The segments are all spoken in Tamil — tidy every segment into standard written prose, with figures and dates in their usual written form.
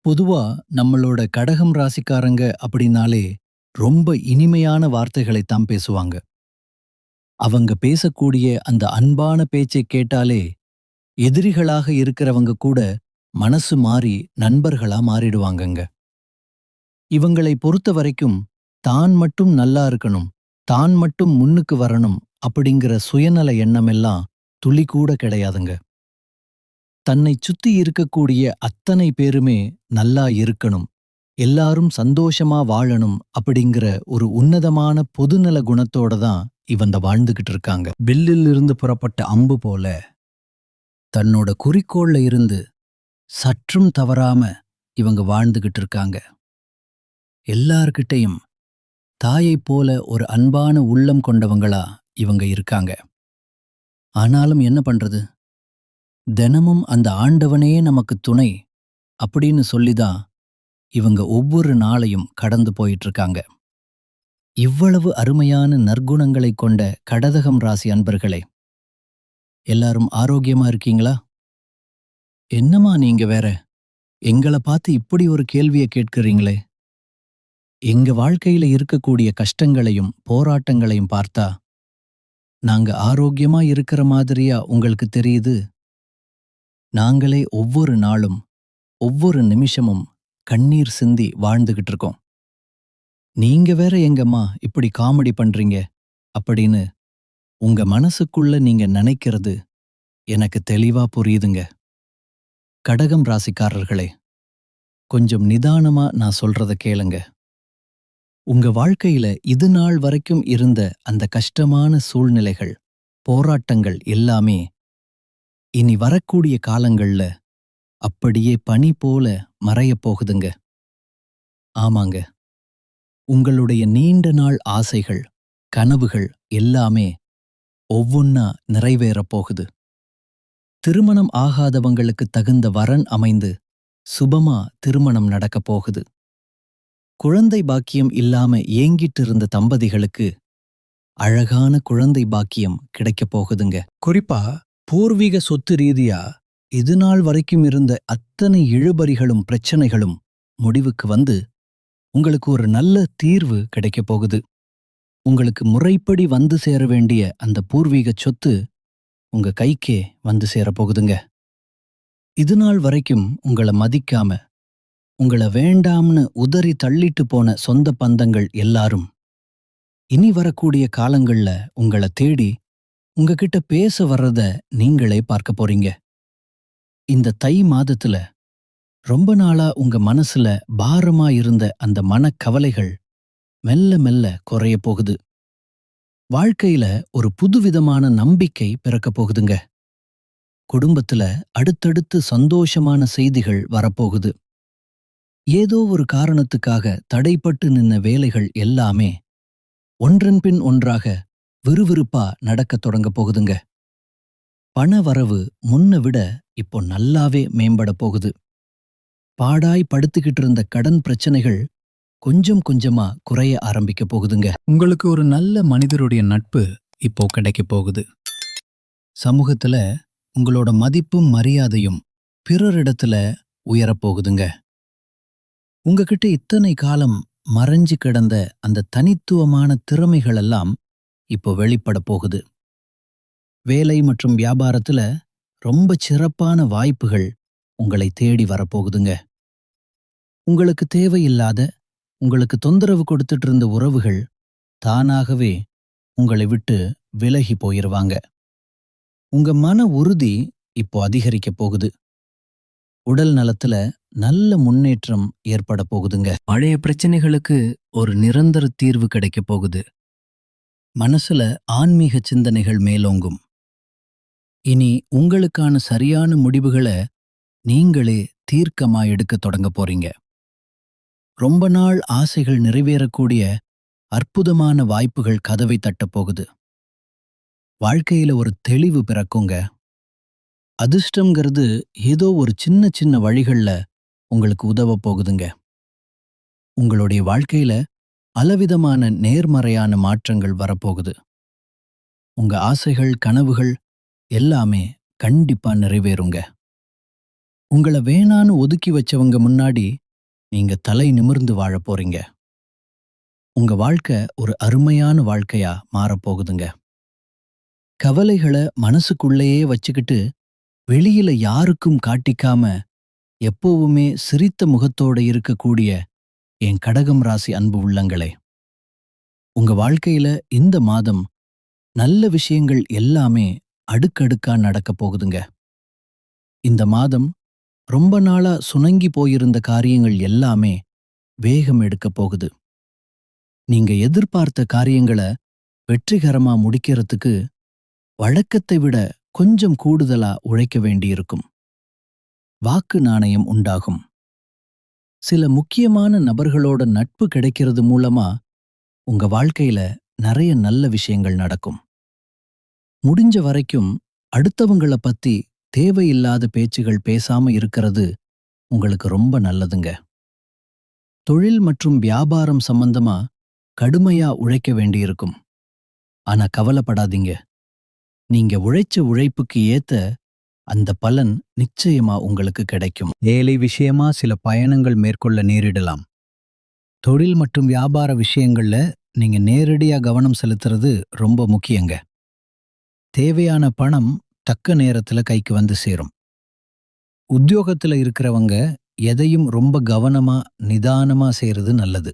பொதுவா நம்மளோட கடகம் ராசிக்காரங்க அப்படின்னாலே ரொம்ப இனிமையான வார்த்தைகளைத்தான் பேசுவாங்க. அவங்க பேசக்கூடிய அந்த அன்பான பேச்சை கேட்டாலே எதிரிகளாக இருக்கிறவங்க கூட மனசு மாறி நண்பர்களா மாறிடுவாங்கங்க. இவங்களை பொறுத்த வரைக்கும் தான் மட்டும் நல்லா இருக்கணும், தான் மட்டும் முன்னுக்கு வரணும் அப்படிங்கிற சுயநல எண்ணமெல்லாம் துளி கூட கிடையாதுங்க. தன்னை சுத்தி இருக்கக்கூடிய அத்தனை பேருமே நல்லா இருக்கணும், எல்லாரும் சந்தோஷமா வாழணும் அப்படிங்கிற ஒரு உன்னதமான பொதுநல குணத்தோட தான் இவங்க வாழ்ந்துகிட்டு இருக்காங்க. வில்லில் இருந்து புறப்பட்ட அம்பு போல தன்னோட குறிக்கோள்ல இருந்து சற்றும் தவறாம இவங்க வாழ்ந்துகிட்டு இருக்காங்க. எல்லார்கிட்டையும் தாயைப் போல ஒரு அன்பான உள்ளம் கொண்டவங்களா இவங்க இருக்காங்க. ஆனாலும் என்ன பண்றது, தினமும் அந்த ஆண்டவனே நமக்கு துணை அப்படின்னு சொல்லிதான் இவங்க ஒவ்வொரு நாளையும் கடந்து போயிட்டு இருக்காங்க. இவ்வளவு அருமையான நற்குணங்களைக் கொண்ட கடகம் ராசி அன்பர்களே, எல்லாரும் ஆரோக்கியமா இருக்கீங்களா? என்னம்மா நீங்க வேற எங்களை பார்த்து இப்படி ஒரு கேள்வியை கேட்கிறீங்களே? எங்க வாழ்க்கையில இருக்கக்கூடிய கஷ்டங்களையும் போராட்டங்களையும் பார்த்தா நாங்க ஆரோக்கியமா இருக்கிற மாதிரியா உங்களுக்கு தெரியுது? நாங்களே ஒவ்வொரு நாளும் ஒவ்வொரு நிமிஷமும் கண்ணீர் சிந்தி வாழ்ந்துகிட்டு இருக்கோம். நீங்க வேற எங்கம்மா இப்படி காமெடி பண்றீங்க அப்படின்னு உங்க மனசுக்குள்ள நீங்க நினைக்கிறது எனக்கு தெளிவா புரியுதுங்க. கடகம் ராசிக்காரர்களே, கொஞ்சம் நிதானமா நான் சொல்றத கேளுங்க. உங்க வாழ்க்கையில இது நாள் வரைக்கும் இருந்த அந்த கஷ்டமான சூழ்நிலைகள், போராட்டங்கள் எல்லாமே இனி வரக்கூடிய காலங்கள்ல அப்படியே பனி போல மறையப் போகுதுங்க. ஆமாங்க, உங்களுடைய நீண்ட நாள் ஆசைகள், கனவுகள் எல்லாமே ஒவ்வொன்னா நிறைவேறப் போகுது. திருமணம் ஆகாதவங்களுக்கு தகுந்த வரன் அமைந்து சுபமா திருமணம் நடக்கப் போகுது. குழந்தை பாக்கியம் இல்லாம ஏங்கிட்டு இருந்த தம்பதிகளுக்கு அழகான குழந்தை பாக்கியம் கிடைக்கப் போகுதுங்க. குறிப்பா பூர்வீக சொத்து ரீதியா இது நாள் வரைக்கும் இருந்த அத்தனை இழுபறிகளும் பிரச்சனைகளும் முடிவுக்கு வந்து உங்களுக்கு ஒரு நல்ல தீர்வு கிடைக்கப் போகுது. உங்களுக்கு முறைப்படி வந்து சேர வேண்டிய அந்த பூர்வீக சொத்து உங்க கைக்கே வந்து சேரப்போகுதுங்க. இது நாள் வரைக்கும் உங்களை மதிக்காம, உங்களை வேண்டாம்னு உதறி தள்ளிட்டு போன சொந்த பந்தங்கள் எல்லாரும் இனி வரக்கூடிய காலங்கள்ல உங்களை தேடி உங்ககிட்ட பேச வர்றத நீங்களே பார்க்க போறீங்க. இந்த தை மாதத்துல ரொம்ப நாளா உங்க மனசுல பாரமா இருந்த அந்த மனக்கவலைகள் மெல்ல மெல்ல குறைய போகுது. வாழ்க்கையில ஒரு புதுவிதமான நம்பிக்கை பிறக்கப் போகுதுங்க. குடும்பத்துல அடுத்தடுத்து சந்தோஷமான செய்திகள் வரப்போகுது. ஏதோ ஒரு காரணத்துக்காக தடைப்பட்டு நின்ன வேலைகள் எல்லாமே ஒன்றன் பின் ஒன்றாக விறுவிறுப்பா நடக்கத் தொடங்க போகுதுங்க. பண வரவு முன்ன விட இப்போ நல்லாவே மேம்பட போகுது. பாடாய் படுத்துக்கிட்டு இருந்த கடன் பிரச்சனைகள் கொஞ்சம் கொஞ்சமா குறைய ஆரம்பிக்க போகுதுங்க. உங்களுக்கு ஒரு நல்ல மனிதருடைய நட்பு இப்போ கிடைக்க போகுது. சமூகத்துல உங்களோட மதிப்பும் மரியாதையும் பிறரிடத்துல உயரப்போகுதுங்க. உங்ககிட்ட இத்தனை காலம் மறைஞ்சு கிடந்த அந்த தனித்துவமான திறமைகளெல்லாம் இப்போ வெளிப்பட போகுது. வேலை மற்றும் வியாபாரத்துல ரொம்ப சிறப்பான வாய்ப்புகள் உங்களை தேடி வரப்போகுதுங்க. உங்களுக்கு தேவையில்லாத, உங்களுக்கு தொந்தரவு கொடுத்துட்டு இருந்த உறவுகள் தானாகவே உங்களை விட்டு விலகி போயிருவாங்க. உங்க மன உறுதி இப்போ அதிகரிக்க போகுது. உடல் நலத்துல நல்ல முன்னேற்றம் ஏற்பட போகுதுங்க. பழைய பிரச்சனைகளுக்கு ஒரு நிரந்தர தீர்வு கிடைக்க போகுது. மனசுல ஆன்மீக சிந்தனைகள் மேலோங்கும். இனி உங்களுக்கான சரியான முடிவுகளை நீங்களே தீர்க்கமா எடுக்க தொடங்க போறீங்க. ரொம்ப நாள் ஆசைகள் நிறைவேறக்கூடிய அற்புதமான வாய்ப்புகள் கதவை தட்டப் போகுது. வாழ்க்கையில ஒரு தெளிவு பிறக்குங்க. அதிர்ஷ்டம்ங்கிறது ஏதோ ஒரு சின்ன சின்ன வழிகள்ல உங்களுக்கு உதவ போகுதுங்க. உங்களுடைய வாழ்க்கையில பலவிதமான நேர்மறையான மாற்றங்கள் வரப்போகுது. உங்க ஆசைகள், கனவுகள் எல்லாமே கண்டிப்பா நிறைவேறுங்க. உங்கள வேணான்னு ஒதுக்கி வச்சவங்க முன்னாடி நீங்க தலை நிமிர்ந்து வாழப் போறீங்க. உங்க வாழ்க்கை ஒரு அருமையான வாழ்க்கையா மாறப்போகுதுங்க. கவலைகள மனசுக்குள்ளேயே வச்சுக்கிட்டு வெளியில யாருக்கும் காட்டிக்காம எப்பவுமே சிரித்த முகத்தோட இருக்கக்கூடிய என் கடகம் ராசி அன்பு உள்ளங்களே, உங்க வாழ்க்கையில இந்த மாதம் நல்ல விஷயங்கள் எல்லாமே அடுக்கடுக்கா நடக்கப் போகுதுங்க. இந்த மாதம் ரொம்ப நாளா சுணங்கி போயிருந்த காரியங்கள் எல்லாமே வேகம் எடுக்கப் போகுது. நீங்க எதிர்பார்த்த காரியங்கள வெற்றிகரமா முடிக்கிறதுக்கு வழக்கத்தை விட கொஞ்சம் கூடுதலா உழைக்க வேண்டியிருக்கும். வாக்கு நாணயம் உண்டாகும். சில முக்கியமான நபர்களோட நட்பு கிடைக்கிறது மூலமா உங்க வாழ்க்கையில நிறைய நல்ல விஷயங்கள் நடக்கும். முடிஞ்ச வரைக்கும் அடுத்தவங்கள பத்தி தேவையில்லாத பேச்சுகள் பேசாம இருக்கிறது உங்களுக்கு ரொம்ப நல்லதுங்க. தொழில் மற்றும் வியாபாரம் சம்பந்தமா கடுமையா உழைக்க வேண்டியிருக்கும். ஆனா கவலைப்படாதீங்க. நீங்க உழைச்ச உழைப்புக்கு ஏத்த அந்த பலன் நிச்சயமா உங்களுக்கு கிடைக்கும். வேலை விஷயமா சில பயணங்கள் மேற்கொள்ள நேரிடலாம். தொழில் மற்றும் வியாபார விஷயங்கள்ல நீங்க நேரடியா கவனம் செலுத்துறது ரொம்ப முக்கியங்க. தேவையான பணம் தக்க நேரத்துல கைக்கு வந்து சேரும். உத்தியோகத்துல இருக்கிறவங்க எதையும் ரொம்ப கவனமா நிதானமா செய்யறது நல்லது.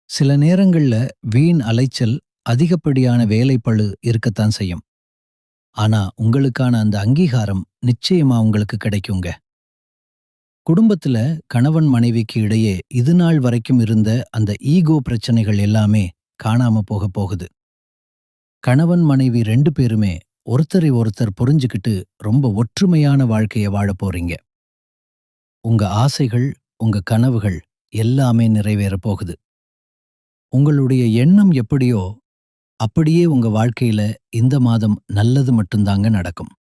சில நேரங்கள்ல வீண் அலைச்சல், அதிகப்படியான வேலைப்பளு இருக்கத்தான் செய்யும். ஆனா உங்களுக்கான அந்த அங்கீகாரம் நிச்சயமா உங்களுக்கு கிடைக்குங்க. குடும்பத்துல கணவன் மனைவிக்கு இடையே இதுநாள் வரைக்கும் இருந்த அந்த ஈகோ பிரச்சனைகள் எல்லாமே காணாம போக போகுது. கணவன் மனைவி 2 பேருமே ஒருத்தரை ஒருத்தர் புரிஞ்சுக்கிட்டு ரொம்ப ஒற்றுமையான வாழ்க்கைய வாழப் போறீங்க. உங்க ஆசைகள், உங்க கனவுகள் எல்லாமே நிறைவேறப் போகுது. உங்களுடைய எண்ணம் எப்படியோ அப்படியே உங்க வாழ்க்கையில இந்த மாதம் நல்லது மட்டும்தாங்க நடக்கும்.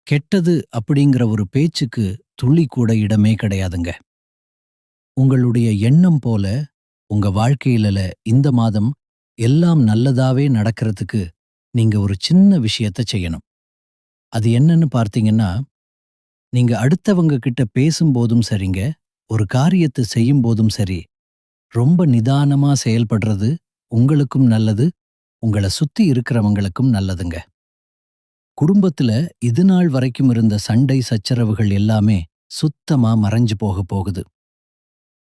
கெட்டது அப்படிங்கிற ஒரு பேச்சுக்கு துளி கூட இடமே கிடையாதுங்க. உங்களுடைய எண்ணம் போல உங்க வாழ்க்கையில இந்த மாதம் எல்லாம் நல்லதாவே நடக்கிறதுக்கு நீங்க ஒரு சின்ன விஷயத்த செய்யணும். அது என்னன்னு பார்த்தீங்கன்னா, நீங்க அடுத்தவங்க கிட்ட பேசும்போதும் சரிங்க, ஒரு காரியத்தை செய்யும் போதும் சரி, ரொம்ப நிதானமா செயல்படுறது உங்களுக்கும் நல்லது, உங்கள சுத்தி இருக்கிறவங்களுக்கும் நல்லதுங்க. குடும்பத்துல இதுநாள் வரைக்கும் இருந்த சண்டை சச்சரவுகள் எல்லாமே சுத்தமா மறைஞ்சு போக போகுது.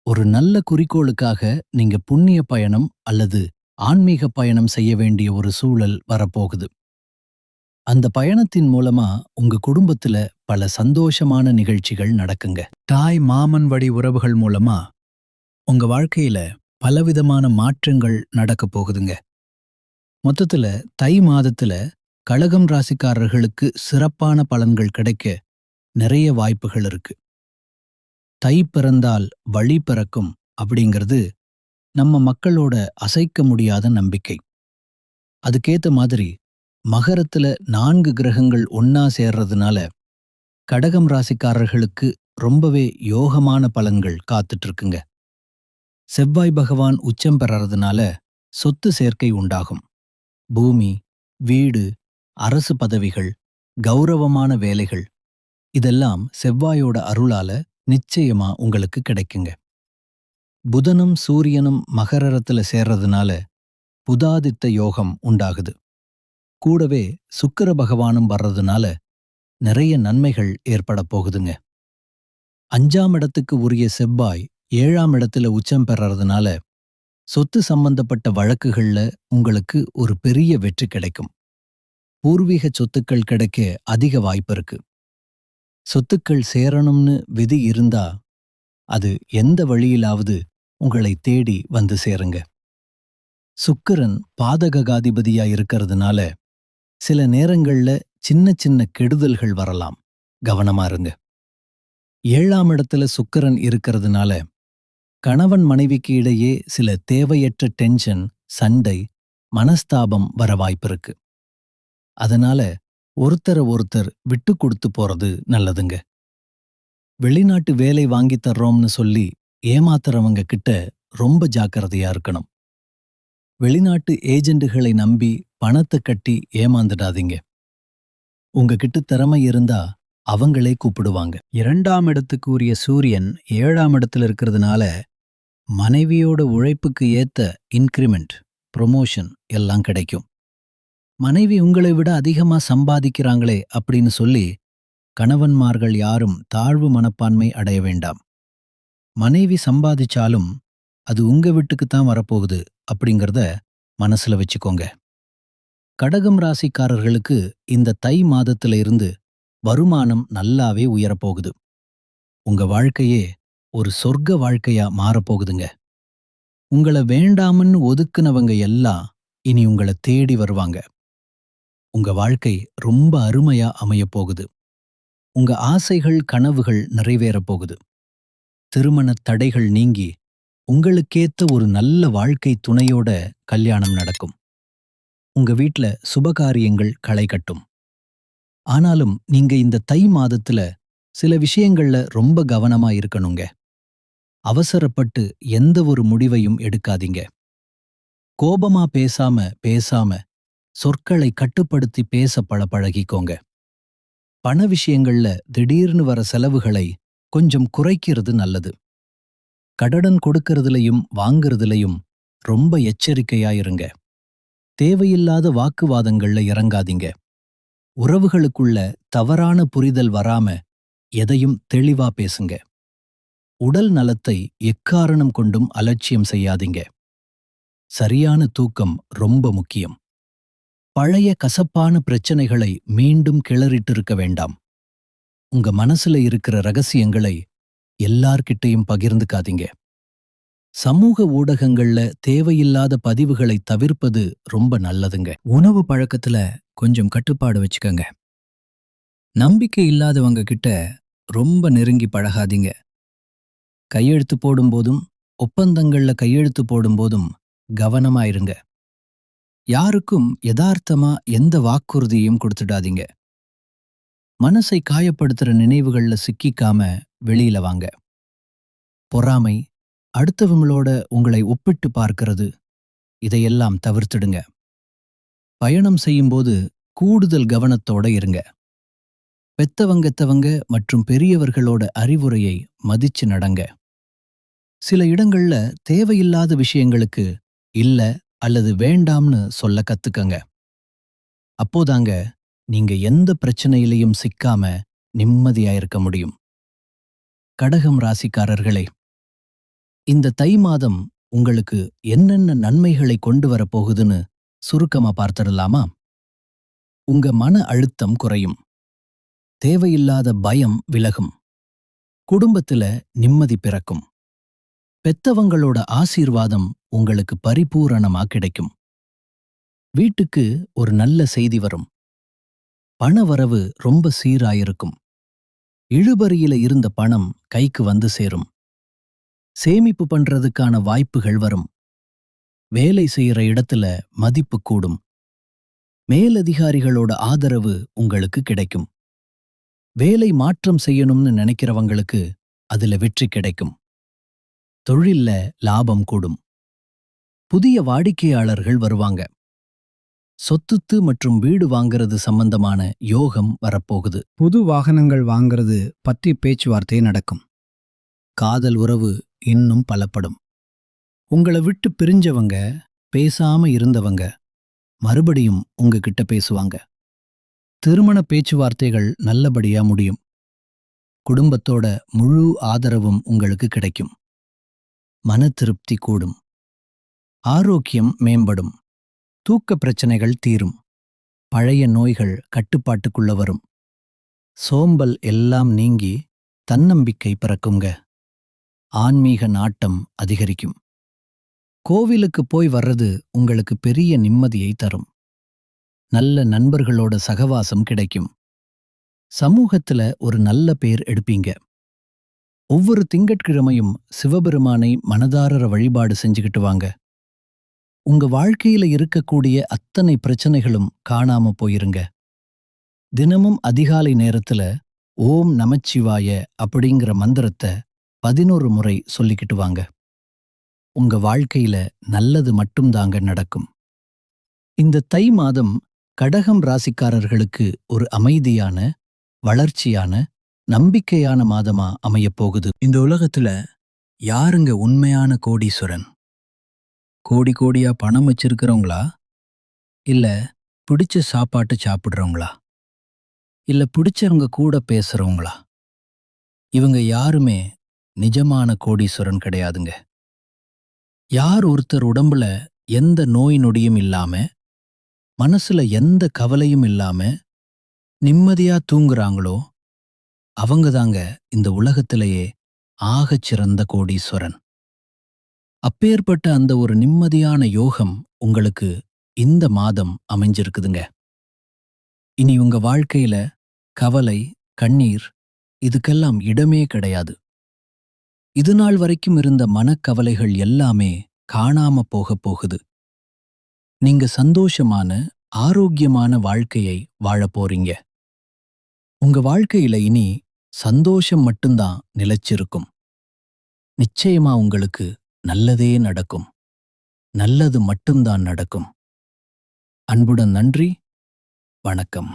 ஒரு நல்ல குறிக்கோளுக்காக நீங்க புண்ணிய பயணம் அல்லது ஆன்மீக பயணம் செய்ய வேண்டிய ஒரு சூழல் வரப்போகுது. அந்த பயணத்தின் மூலமா உங்க குடும்பத்துல பல சந்தோஷமான நிகழ்ச்சிகள் நடக்குங்க. தாய் மாமன் வழி உறவுகள் மூலமா உங்க வாழ்க்கையில பலவிதமான மாற்றங்கள் நடக்கப் போகுதுங்க. மொத்தத்துல தை மாதத்துல கடகம் ராசிக்காரர்களுக்கு சிறப்பான பலன்கள் கிடைக்க நிறைய வாய்ப்புகள் இருக்கு. தை பிறந்தால் வழி பிறக்கும் அப்படிங்கிறது நம்ம மக்களோட அசைக்க முடியாத நம்பிக்கை. அதுக்கேத்த மாதிரி மகரத்துல 4 கிரகங்கள் ஒன்னா சேர்றதுனால கடகம் ராசிக்காரர்களுக்கு ரொம்பவே யோகமான பலன்கள் காத்துட்டு இருக்குங்க. செவ்வாய் பகவான் உச்சம் பெறறதுனால சொத்து சேர்க்கை உண்டாகும். பூமி, வீடு, அரசு பதவிகள், கௌரவமான வேலைகள் இதெல்லாம் செவ்வாயோட அருளால நிச்சயமா உங்களுக்கு கிடைக்குங்க. புதனும் சூரியனும் மகரத்துல சேர்றதுனால புதாதித்த யோகம் உண்டாகுது. கூடவே சுக்கிர பகவானும் வர்றதுனால நிறைய நன்மைகள் ஏற்பட போகுதுங்க. 5ஆம் இடத்துக்கு உரிய செவ்வாய் 7ஆம் இடத்துல உச்சம் பெறறதுனால சொத்து சம்பந்தப்பட்ட வழக்குகள்ல உங்களுக்கு ஒரு பெரிய வெற்றி கிடைக்கும். பூர்வீக சொத்துக்கள் கிடைக்க அதிக வாய்ப்பு இருக்கு. சொத்துக்கள் சேரணும்னு விதி இருந்தா அது எந்த வழியிலாவது உங்களை தேடி வந்து சேருங்க. சுக்கிரன் பாதகாதிபதியா இருக்கிறதுனால சில நேரங்கள்ல சின்ன சின்ன கெடுதல்கள் வரலாம். கவனமா இருங்க. 7ஆம் இடத்துல சுக்கிரன் இருக்கிறதுனால கணவன் மனைவிக்கு இடையே சில தேவையற்ற டென்ஷன், சண்டை, மனஸ்தாபம் வர வாய்ப்பிருக்கு. அதனால ஒருத்தரை ஒருத்தர் விட்டு கொடுத்து போறது நல்லதுங்க. வெளிநாட்டு வேலை வாங்கித் தர்றோம்னு சொல்லி ஏமாத்துறவங்க கிட்ட ரொம்ப ஜாக்கிரதையா இருக்கணும். வெளிநாட்டு ஏஜெண்டுகளை நம்பி பணத்தை கட்டி ஏமாந்துடாதீங்க. உங்ககிட்ட திறமை இருந்தா அவங்களே கூப்பிடுவாங்க. 2ஆம் இடத்துக்கு உரிய சூரியன் 7ஆம் இடத்துல இருக்கிறதுனால மனைவியோட உழைப்புக்கு ஏத்த இன்கிரிமெண்ட், ப்ரொமோஷன் எல்லாம் கிடைக்கும். மனைவி உங்களை விட அதிகமா சம்பாதிக்கிறாங்களே அப்படின்னு சொல்லி கணவன்மார்கள் யாரும் தாழ்வு மனப்பான்மை அடைய வேண்டாம். மனைவி சம்பாதிச்சாலும் அது உங்க வீட்டுக்கு தான் வரப்போகுது அப்படிங்கறத மனசுல வச்சுக்கோங்க. கடகம் ராசிக்காரர்களுக்கு இந்த தை மாதத்துல இருந்து வருமானம் நல்லாவே உயரப்போகுது. உங்க வாழ்க்கையே ஒரு சொர்க்க வாழ்க்கையா மாறப்போகுதுங்க. உங்கள வேண்டாம்னு ஒதுக்குனவங்க எல்லாம் இனி உங்கள தேடி வருவாங்க. உங்க வாழ்க்கை ரொம்ப அருமையா அமையப் போகுது. உங்க ஆசைகள், கனவுகள் நிறைவேறப் போகுது. திருமணத் தடைகள் நீங்கி உங்களுக்கேத்த ஒரு நல்ல வாழ்க்கை துணையோட கல்யாணம் நடக்கும். உங்க வீட்ல சுபகாரியங்கள் களை கட்டும். ஆனாலும் நீங்க இந்த தை மாதத்துல சில விஷயங்கள்ல ரொம்ப கவனமா இருக்கணுங்க. அவசரப்பட்டு எந்த ஒரு முடிவையும் எடுக்காதீங்க. கோபமா பேசாம சொற்களை கட்டுப்படுத்தி பேச பழகிக்கோங்க. பண விஷயங்கள்ல திடீர்னு வர செலவுகளை கொஞ்சம் குறைக்கிறது நல்லது. கடன் கொடுக்கறதுலயும் வாங்குறதுலயும் ரொம்ப எச்சரிக்கையா இருங்க. தேவையில்லாத வாக்குவாதங்கள்ல இறங்காதீங்க. உறவுகளுக்குள்ள தவறான புரிதல் வராம எதையும் தெளிவா பேசுங்க. உடல் நலத்தை எக்காரணம் கொண்டும் அலட்சியம் செய்யாதீங்க. சரியான தூக்கம் ரொம்ப முக்கியம். பழைய கசப்பான பிரச்சனைகளை மீண்டும் கிளறிட்டிருக்க வேண்டாம். உங்க மனசுல இருக்கிற ரகசியங்களை எல்லார்கிட்டையும் பகிர்ந்துக்காதீங்க. சமூக ஊடகங்கள்ல தேவையில்லாத பதிவுகளை தவிர்ப்பது ரொம்ப நல்லதுங்க. உணவு பழக்கத்துல கொஞ்சம் கட்டுப்பாடு வச்சுக்கங்க. நம்பிக்கை இல்லாதவங்க கிட்ட ரொம்ப நெருங்கி பழகாதீங்க. கையெழுத்து போடும்போதும் ஒப்பந்தங்கள்ல கையெழுத்து போடும்போதும் கவனமா இருங்க. யாருக்கும் யதார்த்தமா எந்த வாக்குறுதியையும் கொடுத்துடாதீங்க. மனசை காயப்படுத்துற நினைவுகள்ல சிக்கிக்காம வெளியில வாங்க. பொறாமை, அடுத்தவங்களோட உங்களை ஒப்பிட்டு பார்க்கிறது, இதையெல்லாம் தவிர்த்திடுங்க. பயணம் செய்யும்போது கூடுதல் கவனத்தோட இருங்க. பெத்தவங்க மற்றும் பெரியவர்களோட அறிவுரையை மதிச்சு நடங்க. சில இடங்கள்ல தேவையில்லாத விஷயங்களுக்கு இல்ல அல்லது வேண்டாம்னு சொல்ல கத்துக்கங்க. அப்போதாங்க நீங்க எந்த பிரச்சனையிலையும் சிக்காம நிம்மதியா இருக்க முடியும். கடகம் ராசிக்காரர்களே, இந்த தை மாதம் உங்களுக்கு என்னென்ன நன்மைகளை கொண்டு வரப்போகுதுன்னு சுருக்கமா பார்த்திடலாமா? உங்க மன அழுத்தம் குறையும். தேவையில்லாத பயம் விலகும். குடும்பத்துல நிம்மதி பிறக்கும். பெத்தவங்களோட ஆசீர்வாதம் உங்களுக்கு பரிபூரணமா கிடைக்கும். வீட்டுக்கு ஒரு நல்ல செய்தி வரும். பணவரவு ரொம்ப சீராயிருக்கும். இழுபறியில இருந்த பணம் கைக்கு வந்து சேரும். சேமிப்பு பண்றதுக்கான வாய்ப்புகள் வரும். வேலை செய்யற இடத்துல மதிப்பு கூடும். மேலதிகாரிகளோட ஆதரவு உங்களுக்கு கிடைக்கும். வேலை மாற்றம் செய்யணும்னு நினைக்கிறவங்களுக்கு அதுல வெற்றி கிடைக்கும். தொழில்ல லாபம் கூடும். புதிய வாடிக்கையாளர்கள் வருவாங்க. சொத்துத்து மற்றும் வீடு வாங்கிறது சம்பந்தமான யோகம் வரப்போகுது. புது வாகனங்கள் வாங்குறது பற்றி பேச்சுவார்த்தை நடக்கும். காதல் உறவு இன்னும் பலப்படும். உங்களை விட்டு பிரிஞ்சவங்க, பேசாம இருந்தவங்க மறுபடியும் உங்ககிட்ட பேசுவாங்க. திருமண பேச்சுவார்த்தைகள் நல்லபடியா முடியும். குடும்பத்தோட முழு ஆதரவும் உங்களுக்கு கிடைக்கும். மன திருப்தி கூடும். ஆரோக்கியம் மேம்படும். தூக்க பிரச்சனைகள் தீரும். பழைய நோய்கள் கட்டுப்பாட்டுக்குள்ள வரும். சோம்பல் எல்லாம் நீங்கி தன்னம்பிக்கை பிறக்குங்க. ஆன்மீக நாட்டம் அதிகரிக்கும். கோவிலுக்கு போய் வர்றது உங்களுக்கு பெரிய நிம்மதியை தரும். நல்ல நண்பர்களோட சகவாசம் கிடைக்கும். சமூகத்துல ஒரு நல்ல பேர் எடுப்பீங்க. ஒவ்வொரு திங்கட்கிழமையும் சிவபெருமானை மனதார வழிபாடு செஞ்சுக்கிட்டு வாங்க. உங்க வாழ்க்கையில இருக்கக்கூடிய அத்தனை பிரச்சனைகளும் காணாம போயிருங்க. தினமும் அதிகாலை நேரத்துல ஓம் நமச்சிவாய அப்படிங்கிற மந்திரத்தை 11 முறை சொல்லிக்கிட்டு வாங்க. உங்க வாழ்க்கையில நல்லது மட்டும்தாங்க நடக்கும். இந்த தை மாதம் கடகம் ராசிக்காரர்களுக்கு ஒரு அமைதியான, வளர்ச்சியான நம்பிக்கையான மாதமா அமையப் போகுது. இந்த உலகத்துல யாருங்க உண்மையான கோடீஸ்வரன்? கோடி கோடியா பணம் வச்சிருக்கிறவங்களா? இல்ல பிடிச்ச சாப்பாட்டு சாப்பிடுறவங்களா? இல்ல பிடிச்சவங்க கூட பேசுறவங்களா? இவங்க யாருமே நிஜமான கோடீஸ்வரன் கிடையாதுங்க. யார் ஒருத்தர் உடம்புல எந்த நோய் நொடியும் இல்லாம, மனசுல எந்த கவலையும் இல்லாம நிம்மதியா தூங்குறாங்களோ அவங்க தாங்க இந்த உலகத்திலேயே ஆகச் சிறந்த கோடீஸ்வரன். அப்பேற்பட்ட அந்த ஒரு நிம்மதியான யோகம் உங்களுக்கு இந்த மாதம் அமைஞ்சிருக்குதுங்க. இனி உங்க வாழ்க்கையில கவலை, கண்ணீர் இதுக்கெல்லாம் இடமே கிடையாது. இதுநாள் வரைக்கும் இருந்த மனக்கவலைகள் எல்லாமே காணாம போகப் போகுது. நீங்க சந்தோஷமான, ஆரோக்கியமான வாழ்க்கையை வாழப் போறீங்க. உங்க வாழ்க்கையில இனி சந்தோஷம் மட்டும்தான் நிலைச்சிருக்கும். நிச்சயமா உங்களுக்கு நல்லதே நடக்கும். நல்லது மட்டும்தான் நடக்கும். அன்புடன் நன்றி. வணக்கம்.